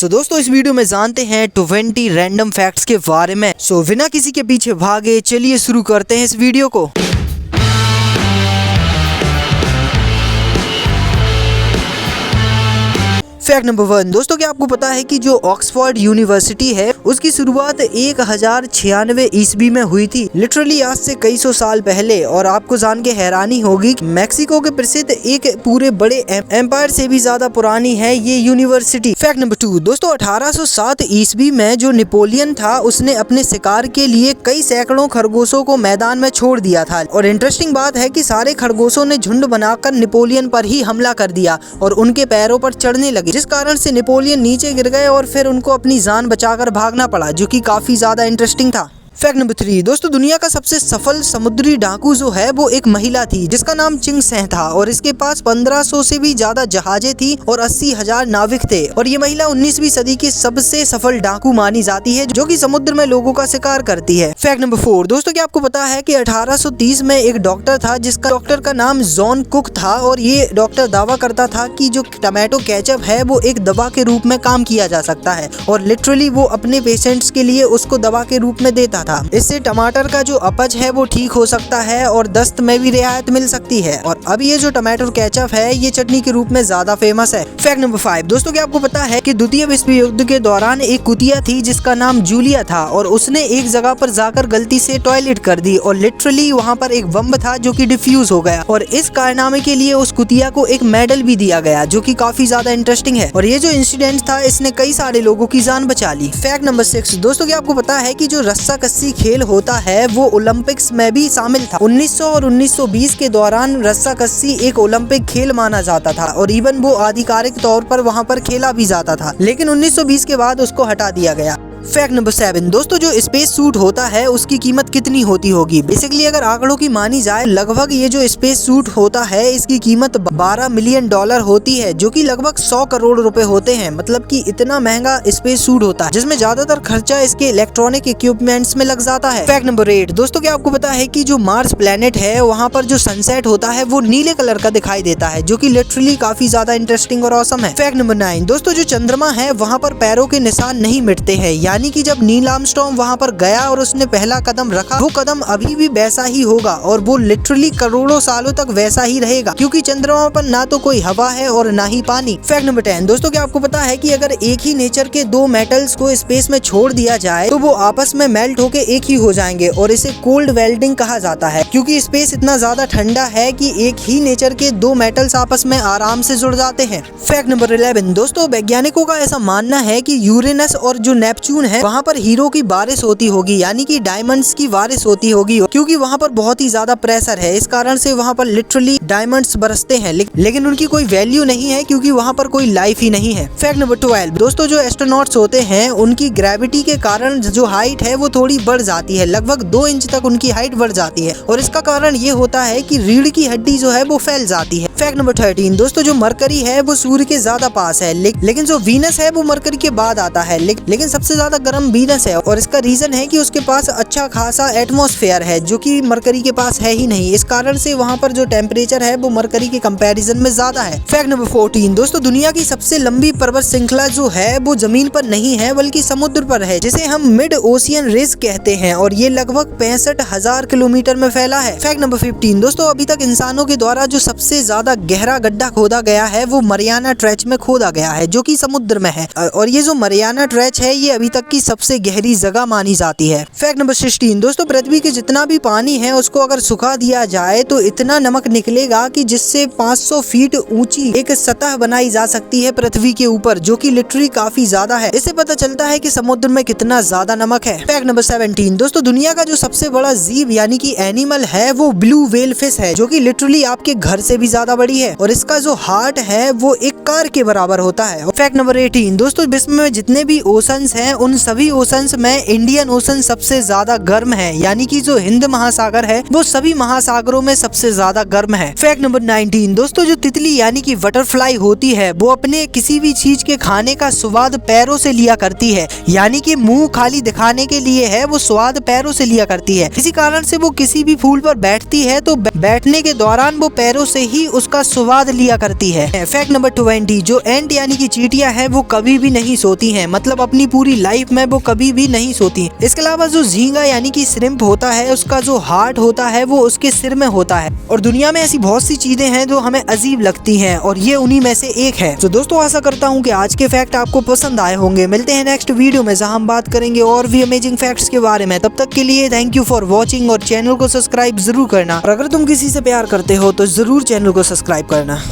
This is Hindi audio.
दोस्तों इस वीडियो में जानते हैं 20 रैंडम फैक्ट्स के बारे में। बिना किसी के पीछे भागे चलिए शुरू करते हैं इस वीडियो को। फैक्ट नंबर 1 दोस्तों, क्या आपको पता है कि जो ऑक्सफोर्ड यूनिवर्सिटी है उसकी शुरुआत 1096 ईस्वी में हुई थी, लिटरली आज से कई सौ साल पहले। और आपको जान के हैरानी होगी कि मैक्सिको के प्रसिद्ध एक पूरे बड़े एम्पायर से भी ज्यादा पुरानी है ये यूनिवर्सिटी। फैक्ट नंबर 2 दोस्तों, 1807 ईस्वी में जो नेपोलियन था उसने अपने शिकार के लिए कई सैकड़ों खरगोशों को मैदान में छोड़ दिया था। और इंटरेस्टिंग बात है कि सारे खरगोशों ने झुंड बनाकर नेपोलियन पर ही हमला कर दिया और उनके पैरों पर चढ़ने लगे, जिस कारण से नेपोलियन नीचे गिर गए और फिर उनको अपनी जान बचाकर भागना पड़ा, जो कि काफी ज्यादा इंटरेस्टिंग था। फैक्ट नंबर 3 दोस्तों, दुनिया का सबसे सफल समुद्री डाकू जो है वो एक महिला थी जिसका नाम चिंग सेह था और इसके पास 1500 से भी ज्यादा जहाजें थी और 80,000 नाविक थे। और ये महिला 19वीं सदी की सबसे सफल डाकू मानी जाती है जो कि समुद्र में लोगों का शिकार करती है। फैक्ट नंबर 4 दोस्तों, क्या आपको पता है कि 1830 में एक डॉक्टर था जिसका डॉक्टर का नाम जॉन कुक था और ये डॉक्टर दावा करता था कि जो टमाटो केचप है वो एक दवा के रूप में काम किया जा सकता है और लिटरली वो अपने पेशेंट्स के लिए उसको दवा के रूप में देता था। इससे टमाटर का जो अपच है वो ठीक हो सकता है और दस्त में भी रियायत मिल सकती है। और अब ये जो टमाटो केचप है ये चटनी के रूप में ज्यादा फेमस है। फैक्ट नंबर 5 दोस्तों, क्या आपको पता है कि द्वितीय विश्व युद्ध के दौरान एक कुतिया थी जिसका नाम जूलिया था और उसने एक जगह पर जाकर गलती से टॉयलेट कर दी और लिटरली वहाँ पर एक बम था जो कि डिफ्यूज हो गया और इस कारनामे के लिए उस कुतिया को एक मेडल भी दिया गया, जो कि काफी ज्यादा इंटरेस्टिंग है। और ये जो इंसिडेंट था इसने कई सारे लोगों की जान बचा ली। फैक्ट नंबर 6 दोस्तों, क्या आपको पता है कि जो रस्सा खेल होता है वो ओलंपिक्स में भी शामिल था। 1900 और 1920 के दौरान रस्सा कस्सी एक ओलंपिक खेल माना जाता था और इवन वो आधिकारिक तौर पर वहां पर खेला भी जाता था, लेकिन 1920 के बाद उसको हटा दिया गया। फैक्ट नंबर 7 दोस्तों, जो स्पेस सूट होता है उसकी कीमत कितनी होती होगी? बेसिकली अगर आंकड़ों की मानी जाए लगभग ये जो स्पेस सूट होता है इसकी कीमत $12 मिलियन होती है, जो कि लगभग 100 करोड़ रुपए होते हैं। मतलब कि इतना महंगा स्पेस सूट होता है जिसमें ज्यादातर खर्चा इसके इलेक्ट्रॉनिक इक्विपमेंट्स में लग जाता है। फैक्ट नंबर 8 दोस्तों, क्या आपको पता है कि जो मार्स प्लेनेट है वहाँ पर जो सनसेट होता है वो नीले कलर का दिखाई देता है, जो कि लिटरली काफी ज्यादा इंटरेस्टिंग और ऑसम है। फैक्ट नंबर 9 दोस्तों, जो चंद्रमा है वहाँ पर पैरों के निशान नहीं मिटते हैं, यानी कि जब नील आर्मस्ट्रॉन्ग वहां पर गया और उसने पहला कदम रखा वो कदम अभी भी वैसा ही होगा और वो लिटरली करोड़ों सालों तक वैसा ही रहेगा, क्योंकि चंद्रमा पर ना तो कोई हवा है और ना ही पानी। फैक्ट नंबर 10 दोस्तों, क्या आपको पता है कि अगर एक ही नेचर के दो मेटल्स को स्पेस में छोड़ दिया जाए तो वो आपस में मेल्ट होके एक ही हो जाएंगे और इसे कोल्ड वेल्डिंग कहा जाता है, क्योंकि स्पेस इतना ज्यादा ठंडा है कि एक ही नेचर के दो मेटल्स आपस में आराम से जुड़ जाते हैं। फैक्ट नंबर 11 दोस्तों, वैज्ञानिकों का ऐसा मानना है कि यूरेनस और जो नेपच्यून है वहाँ पर हीरो की बारिश होती होगी, यानी कि डायमंड्स की बारिश होती होगी, क्योंकि वहाँ पर बहुत ही ज्यादा प्रेशर है। इस कारण से वहाँ पर लिटरली डायमंड्स बरसते हैं, लेकिन उनकी कोई वैल्यू नहीं है क्योंकि वहाँ पर कोई लाइफ ही नहीं है। फैक्ट नंबर 12 दोस्तों, जो एस्ट्रोनॉट्स होते हैं उनकी ग्रेविटी के कारण जो हाइट है वो थोड़ी बढ़ जाती है, लगभग 2 इंच तक उनकी हाइट बढ़ जाती है और इसका कारण ये होता है कि रीढ़ की हड्डी जो है वो फैल जाती है। फैक्ट नंबर 13 दोस्तों, जो मरकरी है वो सूर्य के ज्यादा पास है, लेकिन जो वीनस है वो मरकरी के बाद आता है, लेकिन सबसे ज्यादा गर्म वीनस है और इसका रीजन है कि उसके पास अच्छा खासा एटमॉस्फेयर है जो कि मरकरी के पास है ही नहीं। इस कारण से वहाँ पर जो टेम्परेचर है वो मरकरी के कंपैरिजन में ज्यादा है। फैक्ट नंबर 14 दोस्तों, दुनिया की सबसे लंबी पर्वत श्रृंखला जो है वो जमीन पर नहीं है बल्कि समुद्र पर है, जिसे हम मिड ओशियन रेंज कहते हैं और ये लगभग 65,000 किलोमीटर में फैला है। फैक्ट नंबर 15 दोस्तों, अभी तक इंसानों के द्वारा जो सबसे ज्यादा गहरा गड्ढा खोदा गया है वो मरियाना ट्रेंच में खोदा गया है, जो कि समुद्र में है और ये जो मरियाना ट्रेंच है ये अभी तक की सबसे गहरी जगह मानी जाती है। फैक्ट नंबर 16 दोस्तों, पृथ्वी के जितना भी पानी है उसको अगर सुखा दिया जाए तो इतना नमक निकलेगा कि जिससे 500 फीट ऊंची एक सतह बनाई जा सकती है पृथ्वी के ऊपर, जो कि लिटरली काफी ज्यादा है। इससे पता चलता है कि समुद्र में कितना ज्यादा नमक है। फैक्ट नंबर 17 दोस्तों, दुनिया का जो सबसे बड़ा जीव यानी कि एनिमल है वो ब्लू व्हेल फिश है, जो कि लिटरली आपके घर से भी ज्यादा बड़ी है और इसका जो हार्ट है वो एक कार के बराबर होता है। फैक्ट नंबर 18 दोस्तों, विश्व में जितने भी ओशंस हैं उन सभी ओशंस में इंडियन ओशन सबसे ज्यादा गर्म है, यानी कि जो हिंद महासागर है वो सभी महासागरों में सबसे ज्यादा गर्म है। फैक्ट नंबर 19 दोस्तों, जो तितली यानी कि बटरफ्लाई होती है वो अपने किसी भी चीज के खाने का स्वाद पैरों से लिया करती है, यानी कि मुंह खाली दिखाने के लिए है वो स्वाद पैरों से लिया करती है। इसी कारण से वो किसी भी फूल पर बैठती है तो बैठने के दौरान वो पैरों से ही उसका स्वाद लिया करती है। फैक्ट नंबर 20, जो एंट यानी कि चींटियां हैं वो कभी भी नहीं सोती हैं, मतलब अपनी पूरी लाइफ में वो कभी भी नहीं सोती। इसके अलावा जो झींगा यानी कि श्रिम्प होता है, उसका जो हार्ट होता है वो उसके सिर में होता है। और दुनिया में ऐसी बहुत सी चीजें हैं जो हमें अजीब लगती हैं और ये उन्हीं में से एक है। तो दोस्तों आशा करता हूँ कि आज के फैक्ट आपको पसंद आए होंगे। मिलते हैं नेक्स्ट वीडियो में जहाँ हम बात करेंगे और भी अमेजिंग फैक्ट्स के बारे में। तब तक के लिए थैंक यू फॉर वॉचिंग और चैनल को सब्सक्राइब जरूर करना। और अगर तुम किसी से प्यार करते हो तो जरूर चैनल को सब्सक्राइब करना।